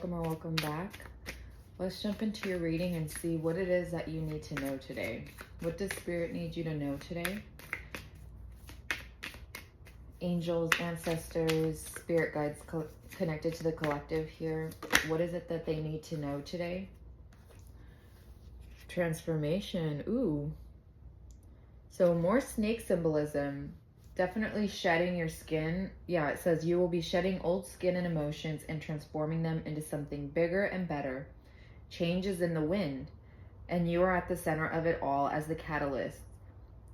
welcome or welcome back. Let's jump into your reading and see what it is that you need to know today. What does Spirit need you to know today? Angels, ancestors, spirit guides connected to the collective here. What is it that they need to know today? Transformation. Ooh. So more snake symbolism. Definitely shedding your skin. Yeah, it says you will be shedding old skin and emotions and transforming them into something bigger and better. Change is in the wind, and you are at the center of it all as the catalyst.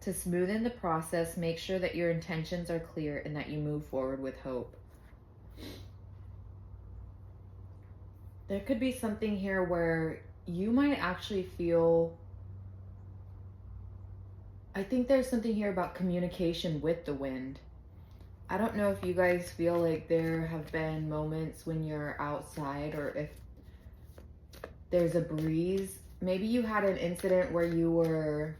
To smoothen the process, make sure that your intentions are clear and that you move forward with hope. There could be something here where you might actually feel... I think there's something here about communication with the wind. I don't know if you guys feel like there have been moments when you're outside or if there's a breeze. Maybe you had an incident where you were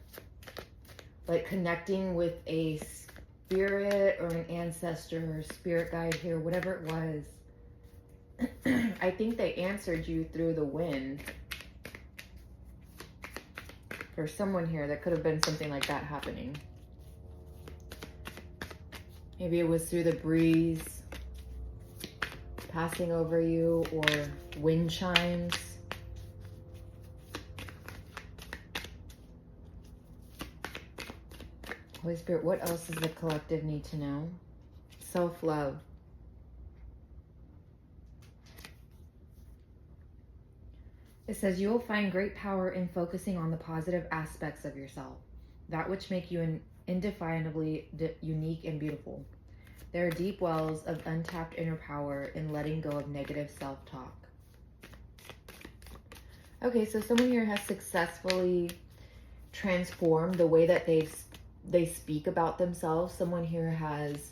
like connecting with a spirit or an ancestor or spirit guide here, whatever it was. I think they answered you through the wind. For someone here, that could have been something like that happening. Maybe it was through the breeze passing over you, or wind chimes. Holy Spirit, what else does the collective need to know? Self-love. It says you will find great power in focusing on the positive aspects of yourself, that which make you indefinably unique and beautiful. There are deep wells of untapped inner power in letting go of negative self-talk. Okay, so someone here has successfully transformed the way that they speak about themselves. Someone here has,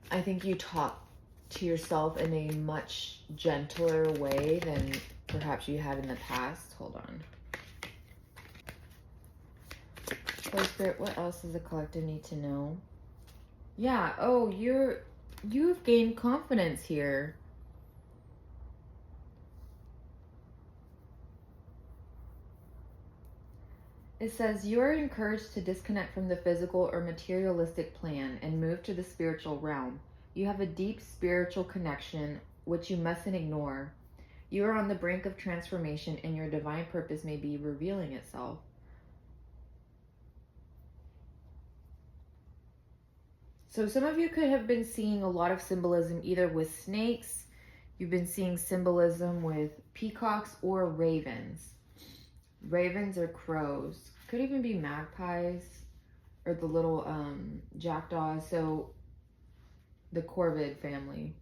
I think you talk to yourself in a much gentler way than perhaps you had in the past. Hold on. Holy Spirit, what else does the collective need to know? Yeah, oh, you've gained confidence here. It says you are encouraged to disconnect from the physical or materialistic plan and move to the spiritual realm. You have a deep spiritual connection, which you mustn't ignore. You are on the brink of transformation, and your divine purpose may be revealing itself. So some of you could have been seeing a lot of symbolism either with snakes, you've been seeing symbolism with peacocks or ravens. Ravens or crows. Could even be magpies or the little jackdaws. So the corvid family.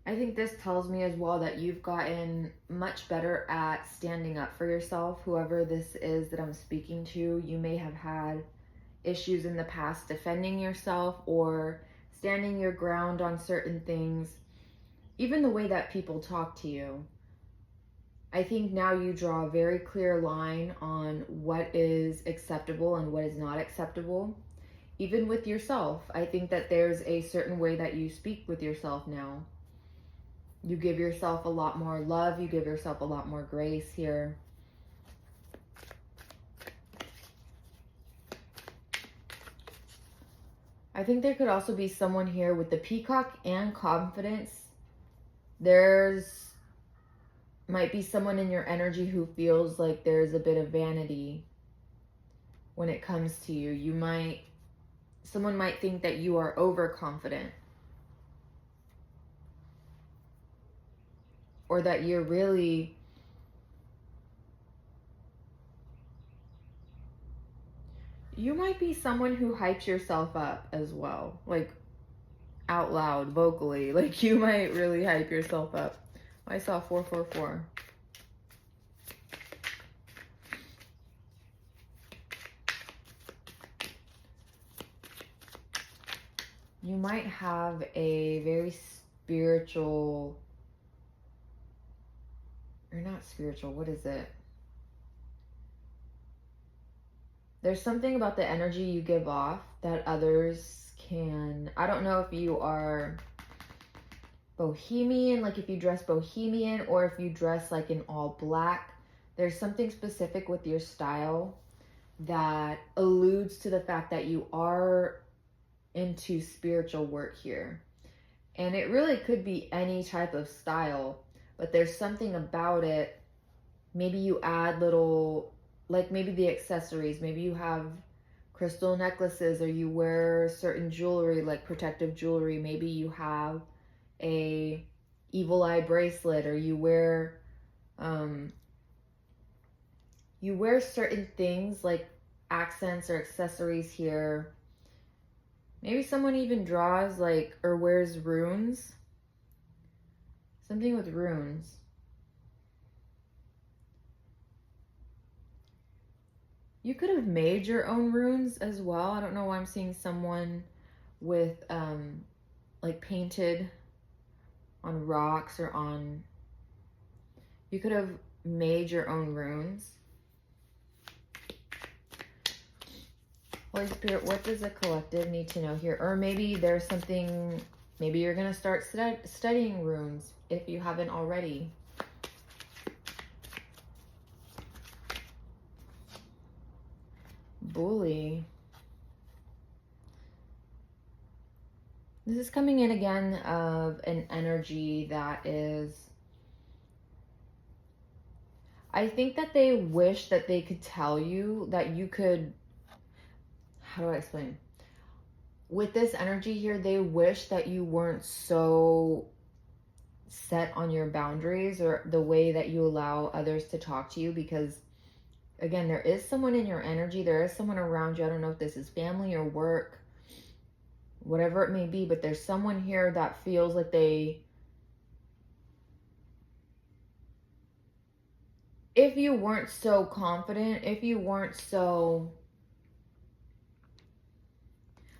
I think this tells me as well that you've gotten much better at standing up for yourself. Whoever this is that I'm speaking to, you may have had issues in the past defending yourself or standing your ground on certain things. Even the way that people talk to you. I think now you draw a very clear line on what is acceptable and what is not acceptable. Even with yourself, I think that there's a certain way that you speak with yourself now. You give yourself a lot more love. You give yourself a lot more grace here. I think there could also be someone here with the peacock and confidence. There's might be someone in your energy who feels like there's a bit of vanity when it comes to you. Someone might think that you are overconfident, or that you're really you might be someone who hypes yourself up as well, like out loud, vocally. Like you might really hype yourself up. I saw 444. You might have a very spiritual, or not spiritual, what is it? There's something about the energy you give off that others can, I don't know if you are bohemian, like if you dress bohemian or if you dress like in all black. There's something specific with your style that alludes to the fact that you are into spiritual work here. And it really could be any type of style, but there's something about it. Maybe you add little, like maybe the accessories, maybe you have crystal necklaces, or you wear certain jewelry like protective jewelry. Maybe you have a evil eye bracelet, or you wear certain things like accents or accessories here. Maybe someone even draws like or wears runes. Something with runes. You could have made your own runes as well. I don't know why I'm seeing someone with like painted on rocks or on, you could have made your own runes. Holy Spirit, what does the collective need to know here? Or maybe there's something, maybe you're going to start studying runes if you haven't already. Bully. This is coming in again of an energy that is, I think that they wish that they could tell you that you could, how do I explain? With this energy here, they wish that you weren't so set on your boundaries or the way that you allow others to talk to you, because again, there is someone in your energy, there is someone around you. I don't know if this is family or work, whatever it may be, but there's someone here that feels like if you weren't so confident, if you weren't so,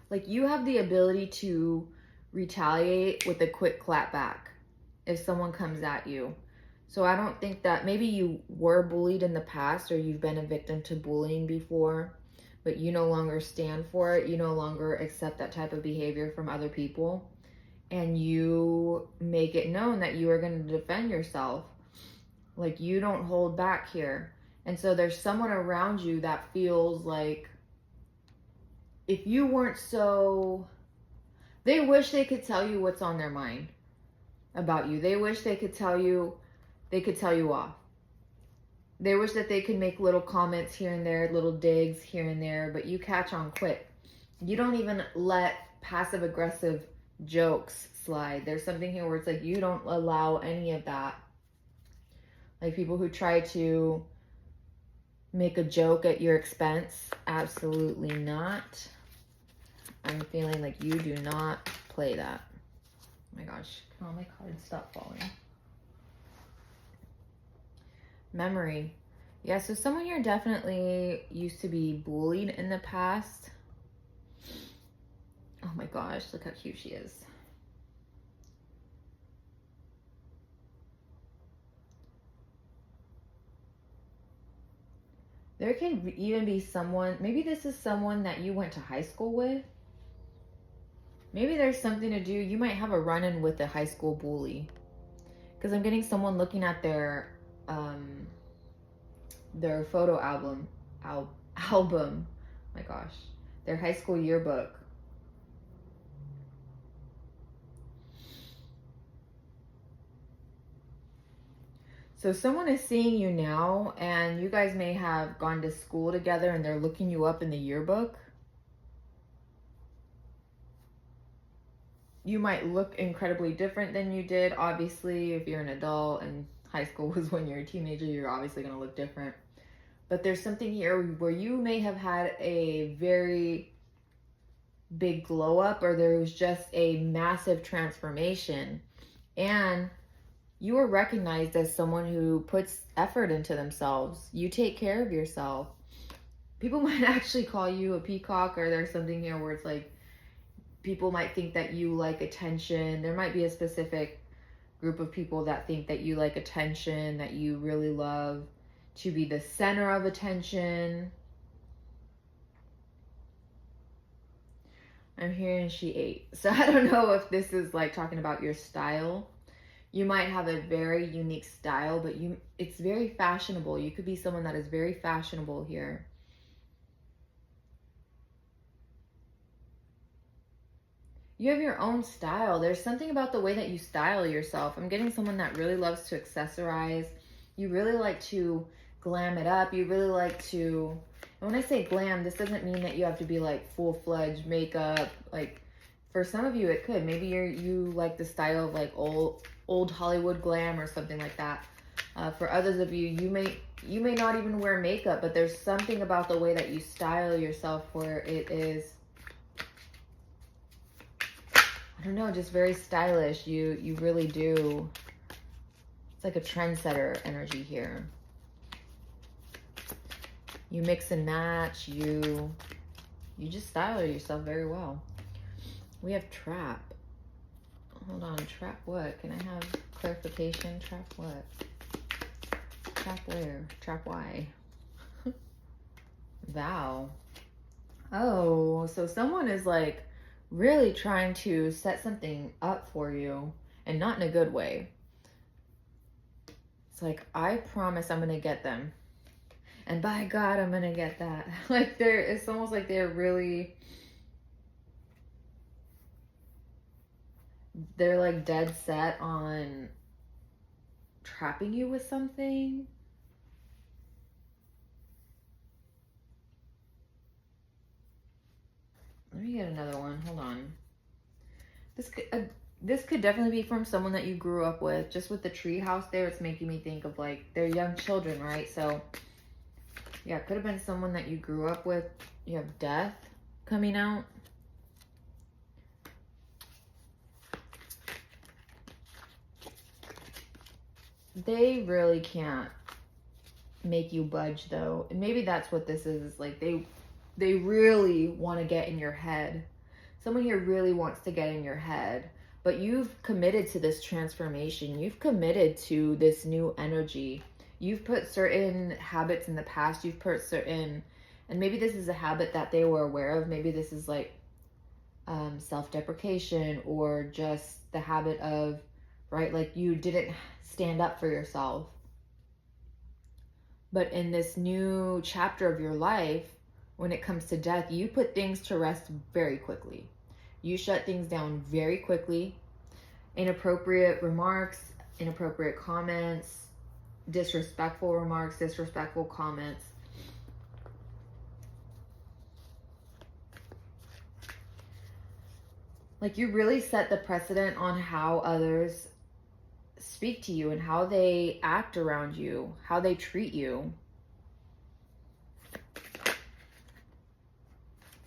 like, you have the ability to retaliate with a quick clap back if someone comes at you. So I don't think that, maybe you were bullied in the past or you've been a victim to bullying before, but you no longer stand for it. You no longer accept that type of behavior from other people. And you make it known that you are going to defend yourself. Like, you don't hold back here. And so there's someone around you that feels like if you weren't so, they wish they could tell you what's on their mind about you. They wish they could tell you off. They wish that they could make little comments here and there, little digs here and there, but you catch on quick. You don't even let passive aggressive jokes slide. There's something here where it's like you don't allow any of that. Like people who try to make a joke at your expense, absolutely not. I'm feeling like you do not play that. Oh my gosh, can all my cards stop falling? Memory. Yeah, so someone here definitely used to be bullied in the past. Oh my gosh, look how cute she is. There can even be someone, maybe this is someone that you went to high school with. Maybe there's something to do. You might have a run-in with a high school bully. Because I'm getting someone looking at their photo album. My gosh. Their high school yearbook. So someone is seeing you now, and you guys may have gone to school together and they're looking you up in the yearbook. You might look incredibly different than you did. Obviously, if you're an adult and high school was when you're a teenager, you're obviously going to look different. But there's something here where you may have had a very big glow up, or there was just a massive transformation. And you are recognized as someone who puts effort into themselves. You take care of yourself. People might actually call you a peacock, or there's something here where it's like, people might think that you like attention. There might be a specific group of people that think that you like attention, that you really love to be the center of attention. I'm hearing she ate. So I don't know if this is like talking about your style. You might have a very unique style, but it's very fashionable. You could be someone that is very fashionable here. You have your own style. There's something about the way that you style yourself. I'm getting someone that really loves to accessorize. You really like to glam it up. You really like to, and when I say glam, this doesn't mean that you have to be like full-fledged makeup. Like for some of you, it could. Maybe you like the style of like old Hollywood glam or something like that. For others of you, you may not even wear makeup, but there's something about the way that you style yourself where it is, I don't know, just very stylish. You really do. It's like a trendsetter energy here. You mix and match. You just style yourself very well. We have trap. Hold on, trap what? Can I have clarification? Trap what? Trap where? Trap why? Vow. Oh, so someone is like really trying to set something up for you, and not in a good way. It's like, I promise I'm gonna get them, and by God, I'm gonna get that. Like it's almost like they're like dead set on trapping you with something. Let me get another one. Hold on. This could definitely be from someone that you grew up with. Just with the tree house there, it's making me think of like they're young children, right? So yeah, it could have been someone that you grew up with. You have death coming out. They really can't make you budge though. And maybe that's what this is. Like they really want to get in your head. Someone here really wants to get in your head, but you've committed to this transformation. You've committed to this new energy. You've put certain habits in the past. You've put certain, and maybe this is a habit that they were aware of. Maybe this is like self-deprecation, or just the habit of, right, like you didn't stand up for yourself. But in this new chapter of your life, when it comes to death, you put things to rest very quickly. You shut things down very quickly. Inappropriate remarks, inappropriate comments, disrespectful remarks, disrespectful comments. Like you really set the precedent on how others speak to you and how they act around you, how they treat you.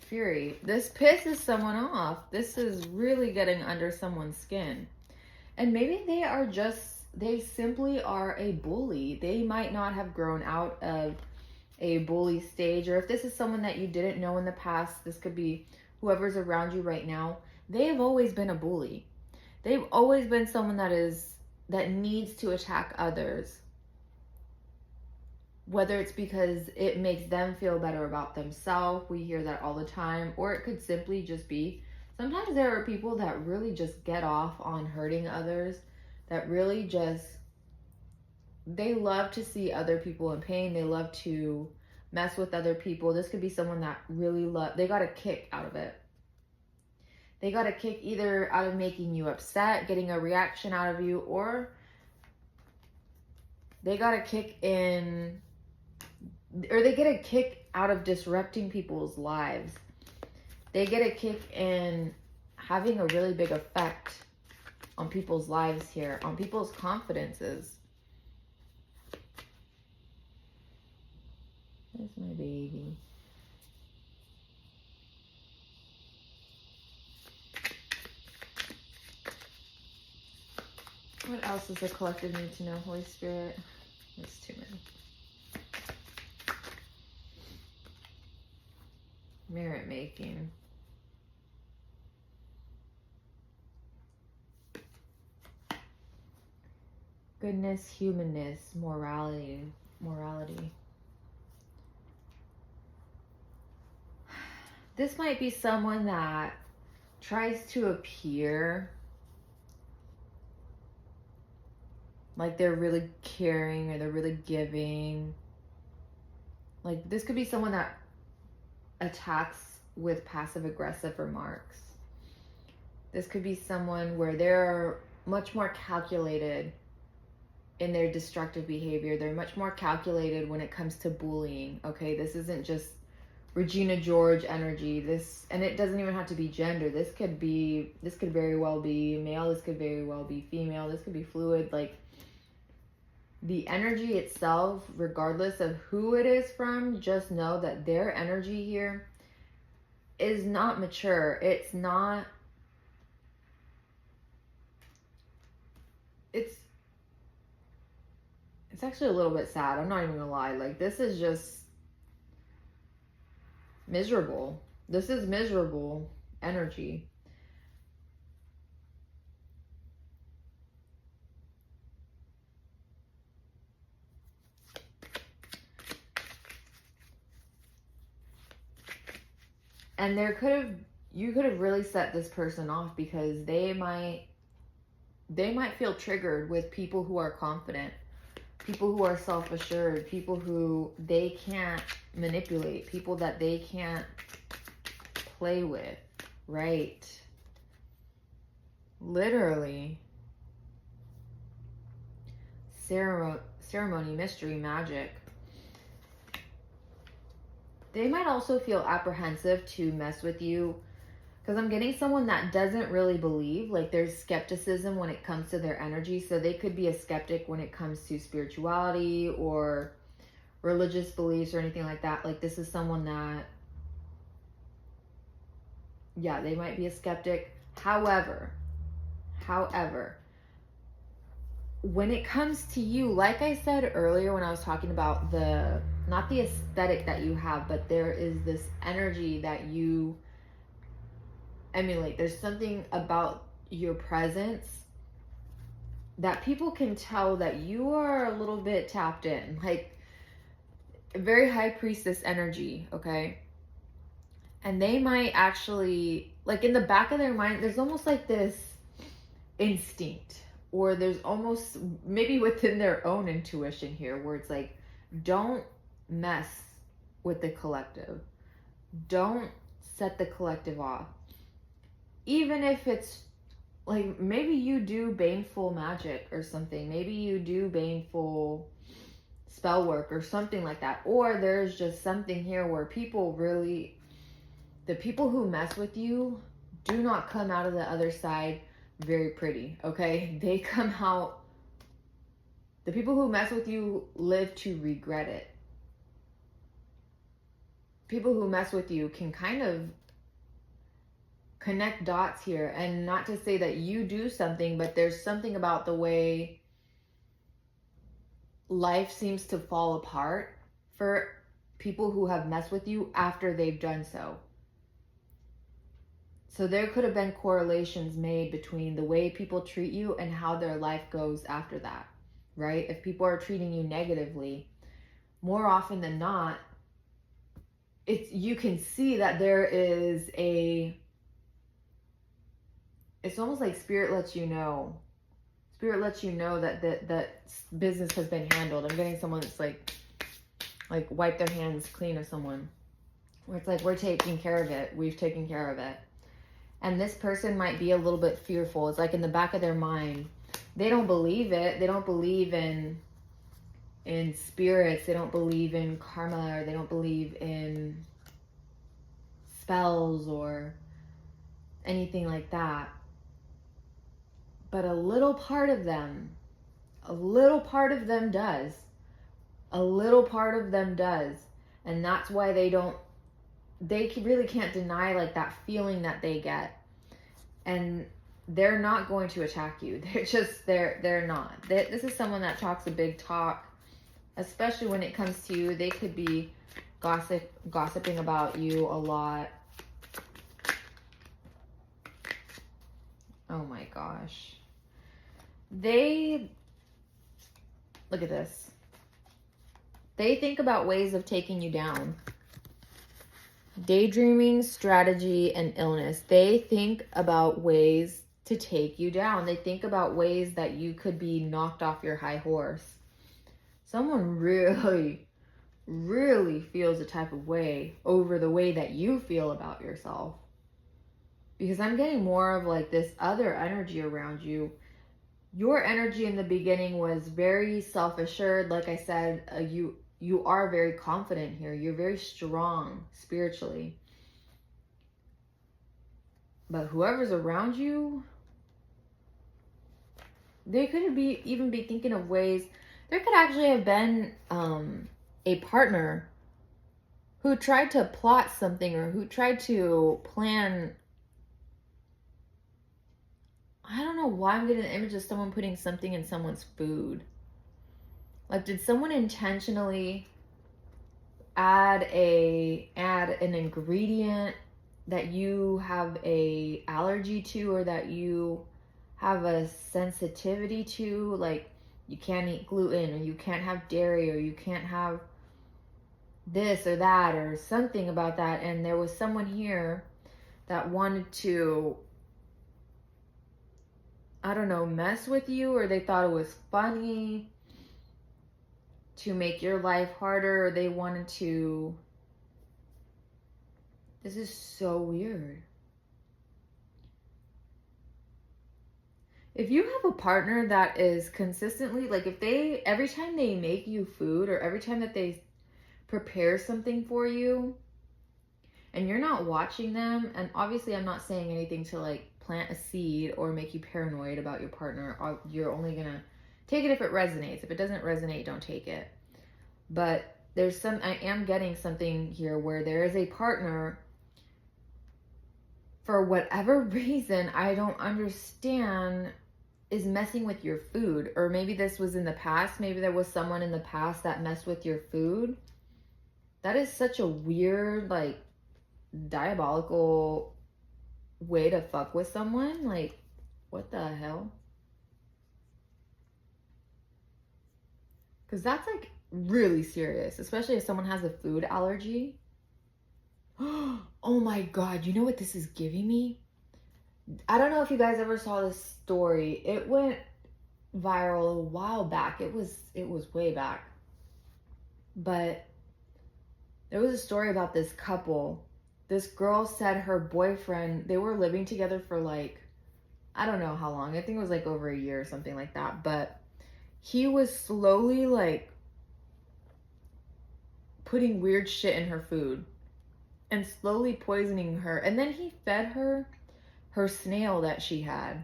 Fury. This pisses someone off. This is really getting under someone's skin. And maybe they simply are a bully. They might not have grown out of a bully stage. Or if this is someone that you didn't know in the past, this could be whoever's around you right now. They've always been a bully. They've always been someone that needs to attack others. Whether it's because it makes them feel better about themselves, we hear that all the time, or it could simply just be, sometimes there are people that really just get off on hurting others, that really just, they love to see other people in pain, they love to mess with other people. This could be someone that really they got a kick out of it. They got a kick either out of making you upset, getting a reaction out of you, or they got a kick they get a kick out of disrupting people's lives. They get a kick in having a really big effect on people's lives here, on people's confidences. There's my baby. What else does the collective need to know, Holy Spirit? There's too many. Merit making. Goodness, humanness, morality. This might be someone that tries to appear like they're really caring or they're really giving. Like, this could be someone that attacks with passive aggressive remarks. This could be someone where they're much more calculated in their destructive behavior. They're much more calculated when it comes to bullying. Okay, this isn't just Regina George energy. This, and it doesn't even have to be gender. This could very well be male. This could very well be female. This could be fluid. Like, the energy itself, regardless of who it is from, just know that their energy here is not mature. It's not, it's actually a little bit sad. I'm not even gonna lie. Like, this is just miserable. This is miserable energy. And you could have really set this person off, because they might feel triggered with people who are confident, people who are self-assured, people who they can't manipulate, people that they can't play with, right? Literally. Ceremony, mystery, magic. They might also feel apprehensive to mess with you, because I'm getting someone that doesn't really believe. Like, there's skepticism when it comes to their energy. So they could be a skeptic when it comes to spirituality or religious beliefs or anything like that. Like, this is someone that, yeah, they might be a skeptic. However, when it comes to you, like I said earlier when I was talking about not the aesthetic that you have, but there is this energy that you emulate. There's something about your presence that people can tell that you are a little bit tapped in, like very high priestess energy, okay? And they might actually, like, in the back of their mind, there's almost like this instinct, or there's almost maybe within their own intuition here, where it's like, don't mess with the collective. Don't set the collective off. Even if it's like, maybe you do baneful magic or something. Maybe you do baneful spell work or something like that. Or there's just something here where the people who mess with you do not come out of the other side very pretty, okay? They come out, the people who mess with you live to regret it. People who mess with you can kind of connect dots here, and not to say that you do something, but there's something about the way life seems to fall apart for people who have messed with you after they've done so. So there could have been correlations made between the way people treat you and how their life goes after that, right? If people are treating you negatively, more often than not, you can see that there is it's almost like spirit lets you know that business has been handled. I'm getting someone that's like wipe their hands clean of someone, where it's like, we're taking care of it. We've taken care of it. And this person might be a little bit fearful. It's like in the back of their mind, they don't believe it. They don't believe in spirits. They don't believe in karma, or they don't believe in spells or anything like that. But a little part of them does. A little part of them does. And that's why they really can't deny like that feeling that they get. And they're not going to attack you. They're not. This is someone that talks a big talk, especially when it comes to you. They could be gossiping about you a lot. Oh my gosh. Look at this. They think about ways of taking you down. Daydreaming, strategy, and illness. They think about ways to take you down. They think about ways that you could be knocked off your high horse. Someone really, really feels a type of way over the way that you feel about yourself. Because I'm getting more of like this other energy around you. Your energy in the beginning was very self-assured. Like I said, you are very confident here. You're very strong spiritually. But whoever's around you, they could even be thinking of ways. There could actually have been a partner who tried to plot something or who tried to plan. I don't know why I'm getting the image of someone putting something in someone's food. Like, did someone intentionally add an ingredient that you have a allergy to or that you have a sensitivity to? Like, you can't eat gluten, or you can't have dairy, or you can't have this or that, or something about that. And there was someone here that wanted to, I don't know, mess with you, or they thought it was funny to make your life harder, or they wanted to. This is so weird. If you have a partner that is consistently, like, if they, every time they make you food or every time that they prepare something for you and you're not watching them, and obviously I'm not saying anything to like plant a seed or make you paranoid about your partner. You're only gonna take it if it resonates. If it doesn't resonate, don't take it. But I am getting something here where there is a partner, for whatever reason I don't understand, is messing with your food. Or maybe this was in the past. Maybe there was someone in the past that messed with your food. That is such a weird, like, diabolical way to fuck with someone. Like, what the hell? Because that's like really serious, especially if someone has a food allergy. Oh my God, you know what this is giving me? I don't know if you guys ever saw this story. It went viral a while back. It was way back. But there was a story about this couple. This girl said her boyfriend, they were living together for like, I don't know how long. I think it was like over a year or something like that. But he was slowly like putting weird shit in her food and slowly poisoning her. And then he fed her snail that she had.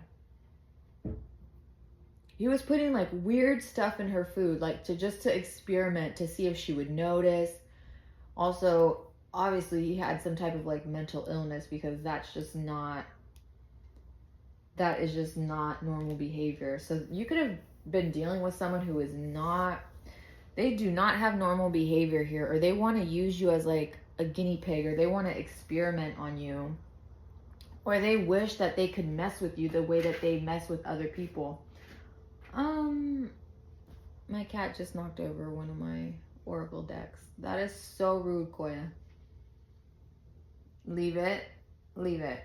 He was putting like weird stuff in her food, like to experiment to see if she would notice. Also, obviously he had some type of like mental illness, because that is just not normal behavior. So you could have been dealing with someone who is not, they do not have normal behavior here, or they want to use you as like a guinea pig, or they want to experiment on you, or they wish that they could mess with you the way that they mess with other people. My cat just knocked over one of my oracle decks. That is so rude, Koya. Leave it. Leave it.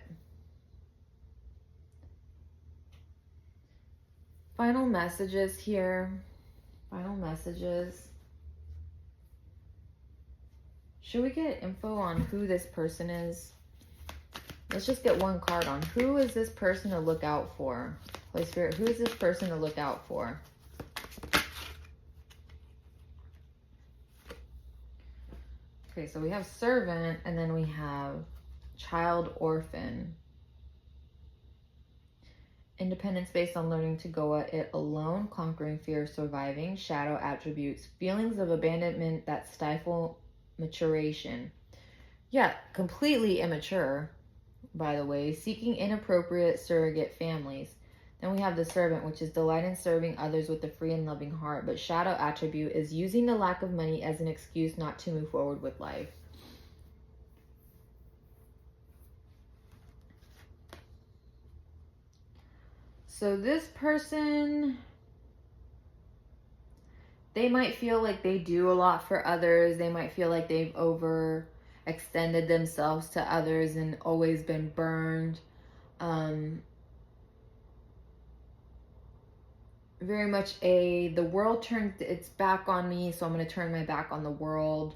Final messages here. Final messages. Should we get info on who this person is? Let's just get one card on who is this person to look out for. Holy Spirit, who is this person to look out for? Okay, so we have servant, and then we have child orphan. Independence based on learning to go at it alone, conquering fear of surviving, shadow attributes, feelings of abandonment that stifle maturation. Yeah, completely immature, by the way, seeking inappropriate surrogate families. Then we have the servant, which is delight in serving others with a free and loving heart. But shadow attribute is using the lack of money as an excuse not to move forward with life. So this person, they might feel like they do a lot for others. They might feel like they've extended themselves to others and always been burned. Very much the world turned its back on me, so I'm going to turn my back on the world.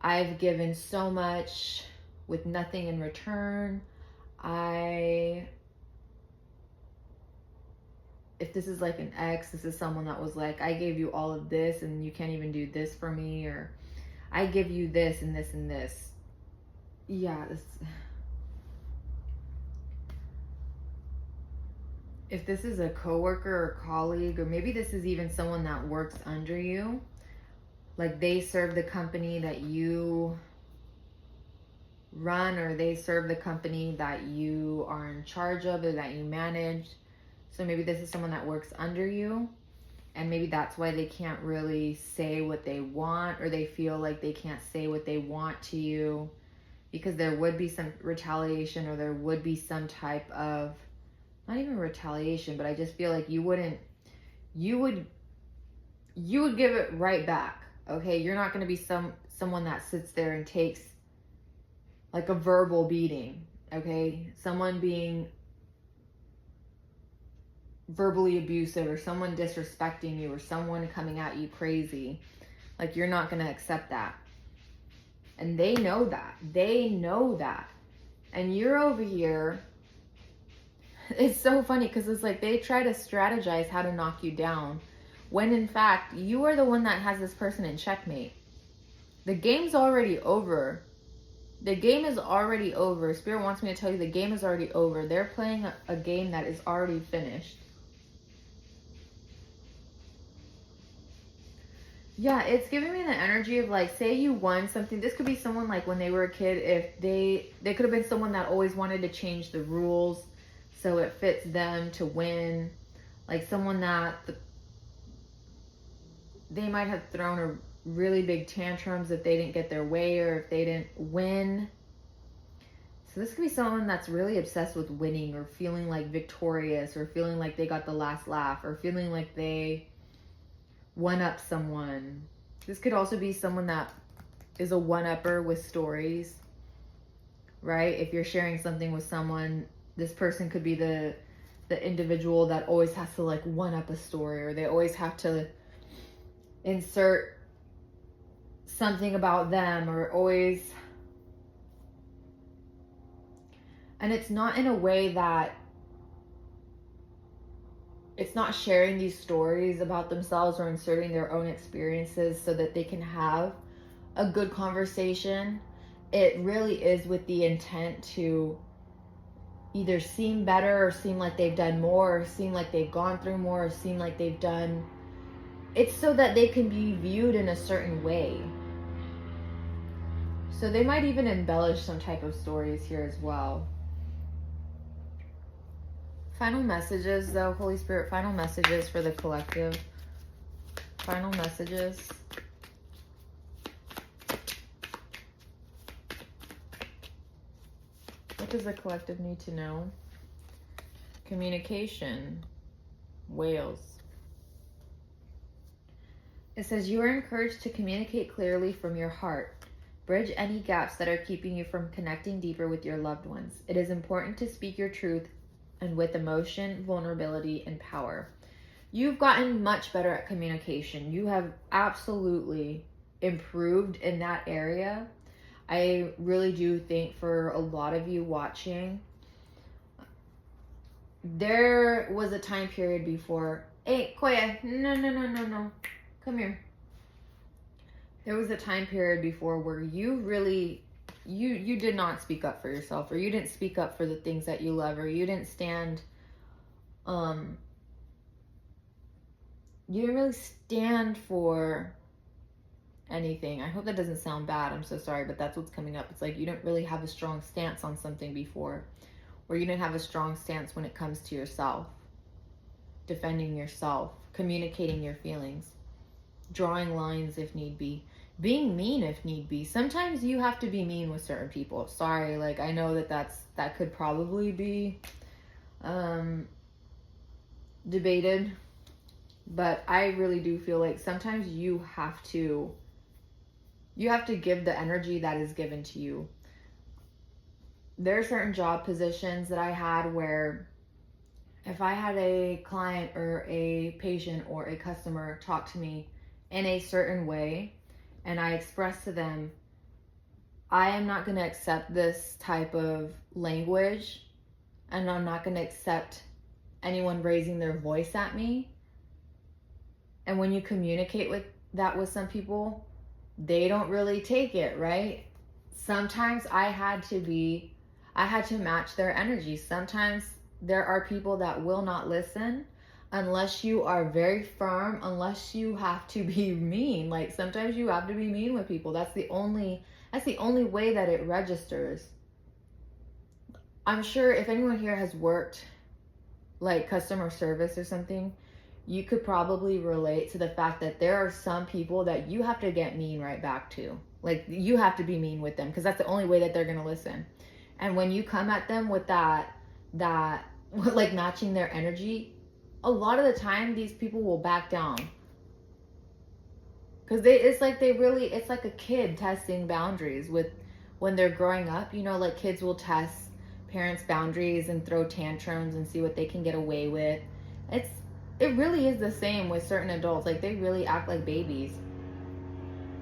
I've given so much with nothing in return. If this is like an ex, this is someone that was like, I gave you all of this and you can't even do this for me, or I give you this and this and this. Yeah, if this is a coworker or colleague, or maybe this is even someone that works under you, like they serve the company that you run, or they serve the company that you are in charge of or that you manage. So maybe this is someone that works under you, and maybe that's why they can't really say what they want, or they feel like they can't say what they want to you, because there would be some retaliation, or there would be some type of, not even retaliation, but I just feel like you would give it right back. Okay, you're not going to be someone that sits there and takes like a verbal beating. Okay, someone being verbally abusive, or someone disrespecting you, or someone coming at you crazy. Like, you're not going to accept that. And they know that. They know that. And you're over here. It's so funny because it's like they try to strategize how to knock you down, when in fact you are the one that has this person in checkmate. The game's already over. The game is already over. Spirit wants me to tell you the game is already over. They're playing a game that is already finished. Yeah, it's giving me the energy of like, say you won something. This could be someone like when they were a kid, if they could have been someone that always wanted to change the rules so it fits them to win. Like someone that they might have thrown a really big tantrums if they didn't get their way, or if they didn't win. So this could be someone that's really obsessed with winning, or feeling like victorious, or feeling like they got the last laugh, or feeling like they one up someone. This could also be someone that is a one-upper with stories, right? If you're sharing something with someone, this person could be the individual that always has to like one-up a story, or they always have to insert something about them, or always. And it's not in a way that it's not sharing these stories about themselves or inserting their own experiences so that they can have a good conversation. It really is with the intent to either seem better, or seem like they've done more, or seem like they've gone through more, or seem like they've done. It's so that they can be viewed in a certain way. So they might even embellish some type of stories here as well. Final messages, though, Holy Spirit, final messages for the collective. Final messages. What does the collective need to know? Communication. Whales. It says, you are encouraged to communicate clearly from your heart. Bridge any gaps that are keeping you from connecting deeper with your loved ones. It is important to speak your truth, and with emotion, vulnerability, and power. You've gotten much better at communication. You have absolutely improved in that area. I really do think for a lot of you watching, there was a time period before. Hey, Koya, no. Come here. There was a time period before where you really, you did not speak up for yourself, or you didn't speak up for the things that you love, or you didn't stand, you didn't really stand for anything. I hope that doesn't sound bad. I'm so sorry, but that's what's coming up. It's like you didn't really have a strong stance on something before, or you didn't have a strong stance when it comes to yourself, defending yourself, communicating your feelings, drawing lines if need be, being mean if need be. Sometimes you have to be mean with certain people. Sorry, like I know that could probably be debated, but I really do feel like sometimes you have to You have to give the energy that is given to you. There are certain job positions that I had where if I had a client or a patient or a customer talk to me in a certain way, and I express to them, I am not going to accept this type of language, and I'm not going to accept anyone raising their voice at me. And when you communicate with that with some people, they don't really take it, right? Sometimes I had to match their energy. Sometimes there are people that will not listen unless you are very firm, unless you have to be mean. Like sometimes you have to be mean with people. That's the only way that it registers. I'm sure if anyone here has worked like customer service or something, you could probably relate to the fact that there are some people that you have to get mean right back to. Like you have to be mean with them because that's the only way that they're going to listen. And when you come at them with that like matching their energy, a lot of the time these people will back down. Because it's like a kid testing boundaries with when they're growing up. You know, like kids will test parents' boundaries and throw tantrums and see what they can get away with. It really is the same with certain adults. Like they really act like babies.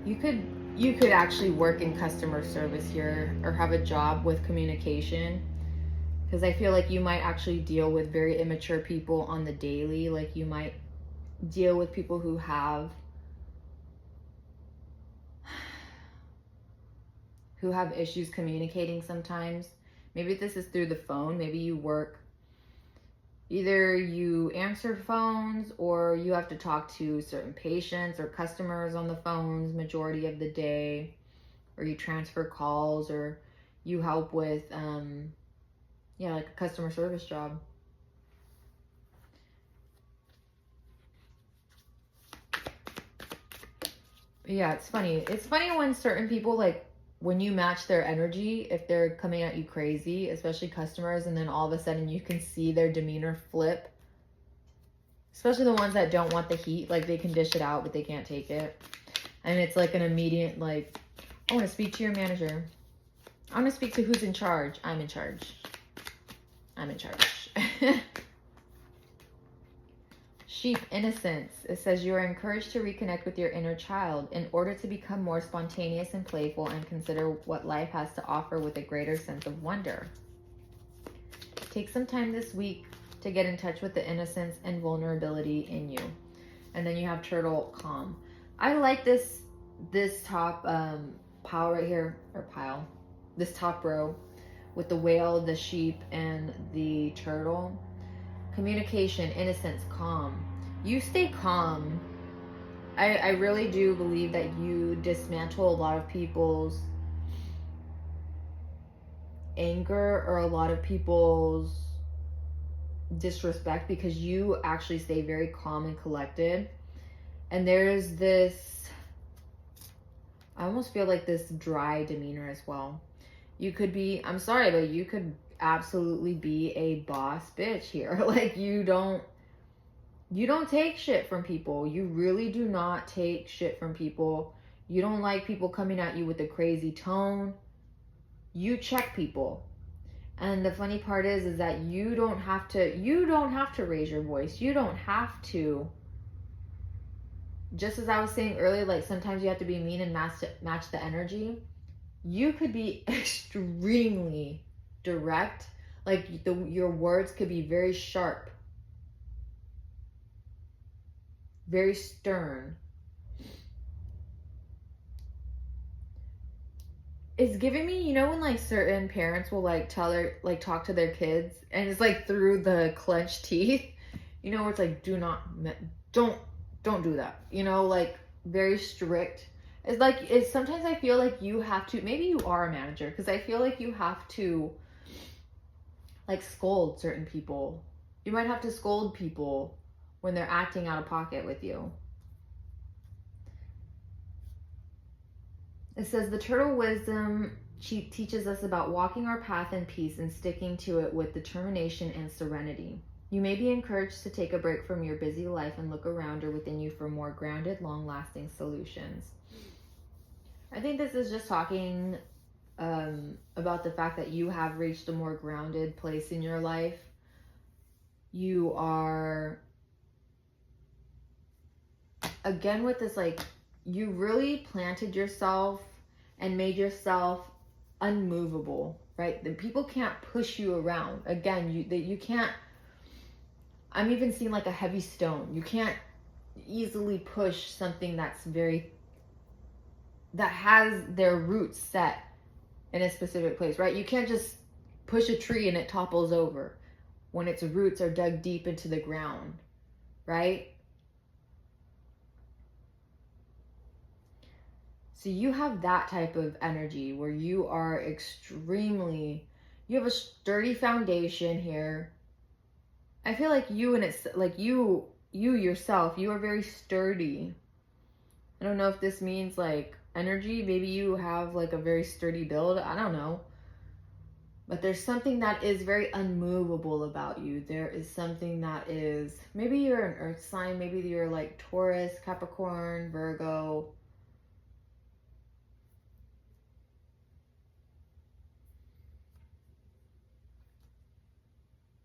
You could actually work in customer service here or have a job with communication, because I feel like you might actually deal with very immature people on the daily. Like you might deal with people who have issues communicating sometimes. Maybe this is through the phone. Maybe you work, either you answer phones or you have to talk to certain patients or customers on the phones majority of the day, or you transfer calls, or you help with like a customer service job. Yeah, it's funny. It's funny when certain people, like when you match their energy, if they're coming at you crazy, especially customers, and then all of a sudden you can see their demeanor flip. Especially the ones that don't want the heat, like they can dish it out, but they can't take it. And it's like an immediate, like, I want to speak to your manager. I want to speak to who's in charge. I'm in charge. I'm in charge. Sheep innocence. It says you are encouraged to reconnect with your inner child in order to become more spontaneous and playful and consider what life has to offer with a greater sense of wonder. Take some time this week to get in touch with the innocence and vulnerability in you. And then you have turtle calm. I like this top pile right here, or pile, this top row with the whale, the sheep, and the turtle. Communication, innocence, calm. You stay calm. I really do believe that you dismantle a lot of people's anger or a lot of people's disrespect, because you actually stay very calm and collected. And there's this, I almost feel like this dry demeanor as well. You could be, I'm sorry, but you could absolutely be a boss bitch here. Like you don't take shit from people. You really do not take shit from people. You don't like people coming at you with a crazy tone. You check people. And the funny part is that you don't have to raise your voice. You don't have to. Just as I was saying earlier, like sometimes you have to be mean and match the energy. You could be extremely direct. Like your words could be very sharp, very stern. It's giving me, you know, when like certain parents will like talk to their kids and it's like through the clenched teeth, you know, where it's like, don't do that, you know, like very strict. It's like, sometimes I feel like you have to, maybe you are a manager, because I feel like you have to like scold certain people. You might have to scold people when they're acting out of pocket with you. It says the turtle wisdom teaches us about walking our path in peace and sticking to it with determination and serenity. You may be encouraged to take a break from your busy life and look around or within you for more grounded, long-lasting solutions. I think this is just talking about the fact that you have reached a more grounded place in your life. You are, again, with this, like, you really planted yourself and made yourself unmovable, right? The people can't push you around. Again, you can't, I'm even seeing like a heavy stone. You can't easily push something that has their roots set in a specific place, right? You can't just push a tree and it topples over when its roots are dug deep into the ground, right? So you have that type of energy where you are you have a sturdy foundation here. I feel like you yourself, you are very sturdy. I don't know if this means like energy. Maybe you have like a very sturdy build. I don't know. But there's something that is very unmovable about you. There is something that is, maybe you're an earth sign. Maybe you're like Taurus, Capricorn, Virgo.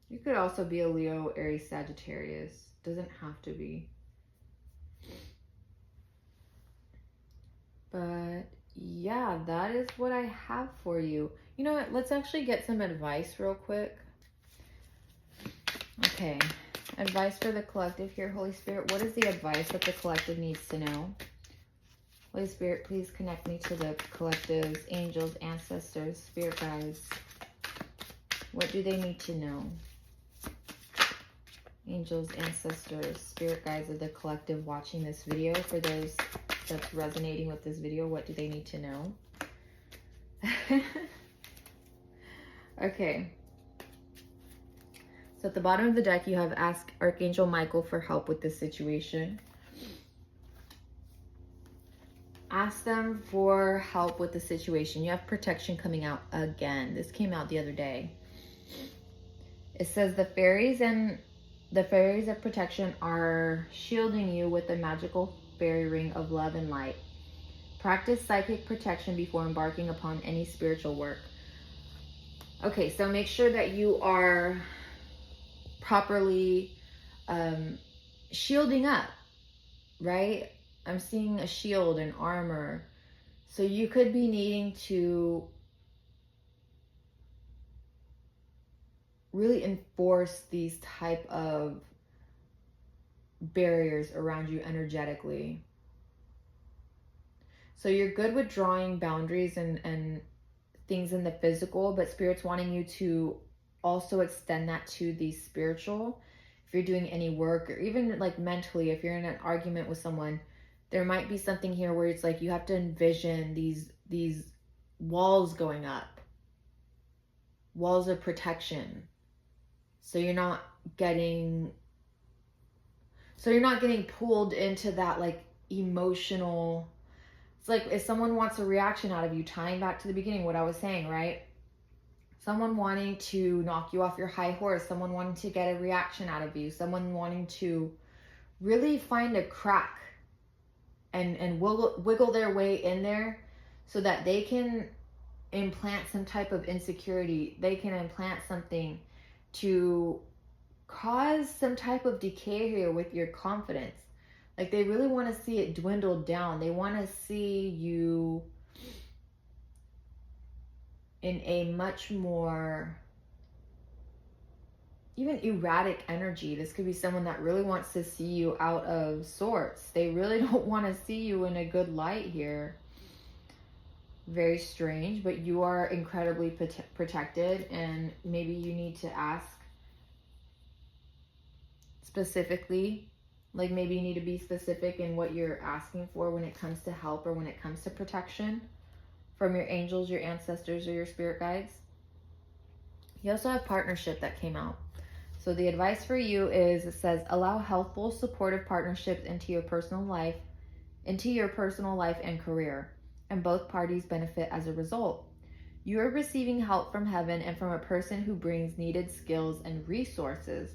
You could also be a Leo, Aries, Sagittarius. Doesn't have to be. But yeah, that is what I have for you. You know what? Let's actually get some advice real quick. Okay. Advice for the collective here. Holy Spirit, what is the advice that the collective needs to know? Holy Spirit, please connect me to the collectives, angels, ancestors, spirit guides. What do they need to know? Angels, ancestors, spirit guides of the collective watching this video. For those that's resonating with this video, what do they need to know? Okay. So at the bottom of the deck, you have ask Archangel Michael for help with this situation. Ask them for help with the situation. You have protection coming out again. This came out the other day. It says the fairies of protection are shielding you with the magical fairy ring of love and light. Practice psychic protection before embarking upon any spiritual work. Okay, so make sure that you are properly shielding up, right? I'm seeing a shield and armor. So you could be needing to really enforce these type of barriers around you energetically. So you're good with drawing boundaries and things in the physical, but Spirit's wanting you to also extend that to the spiritual. If you're doing any work, or even like mentally, if you're in an argument with someone, there might be something here where it's like you have to envision these walls going up, walls of protection. So you're not getting pulled into that like emotional. It's like if someone wants a reaction out of you, tying back to the beginning, what I was saying, right? Someone wanting to knock you off your high horse, someone wanting to get a reaction out of you, someone wanting to really find a crack and wiggle their way in there so that they can implant some type of insecurity. They can implant something to cause some type of decay here with your confidence. Like they really want to see it dwindle down. They want to see you in a much more even erratic energy. This could be someone that really wants to see you out of sorts. They really don't want to see you in a good light here. Very strange, but you are incredibly protected, and maybe you need to ask specifically, like maybe you need to be specific in what you're asking for when it comes to help or when it comes to protection from your angels, your ancestors, or your spirit guides. You also have partnership that came out. So the advice for you is, it says, allow helpful, supportive partnerships into your personal life and career, and both parties benefit as a result. You are receiving help from heaven and from a person who brings needed skills and resources.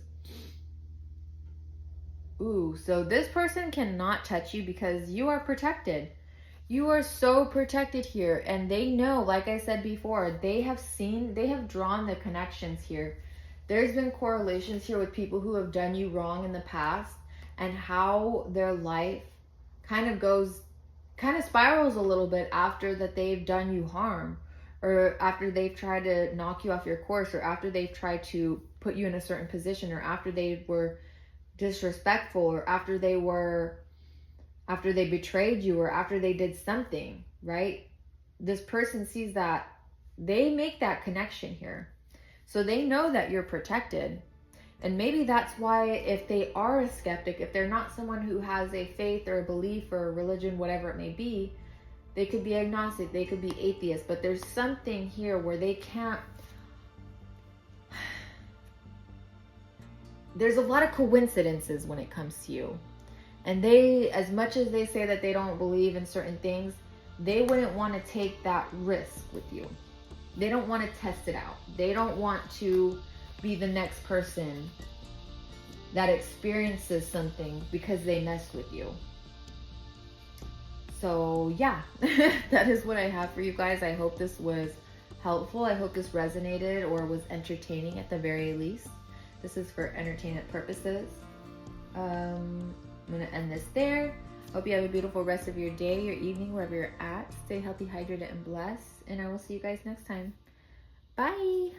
Ooh, so this person cannot touch you because you are protected. You are so protected here, and they know, like I said before, they have drawn the connections here. There's been correlations here with people who have done you wrong in the past, and how their life kind of spirals a little bit after that they've done you harm, or after they've tried to knock you off your course, or after they've tried to put you in a certain position, or after they were disrespectful, or after they betrayed you, or after they did something, right? This person sees that, they make that connection here. So they know that you're protected. And maybe that's why, if they are a skeptic, if they're not someone who has a faith or a belief or a religion, whatever it may be, they could be agnostic, they could be atheist, but there's something here where they can't. There's a lot of coincidences when it comes to you. And they, as much as they say that they don't believe in certain things, they wouldn't want to take that risk with you. They don't want to test it out. They don't want to be the next person that experiences something because they messed with you. So yeah, that is what I have for you guys. I hope this was helpful. I hope this resonated or was entertaining at the very least. This is for entertainment purposes. I'm going to end this there. Hope you have a beautiful rest of your day, your evening, wherever you're at. Stay healthy, hydrated, and blessed. And I will see you guys next time. Bye.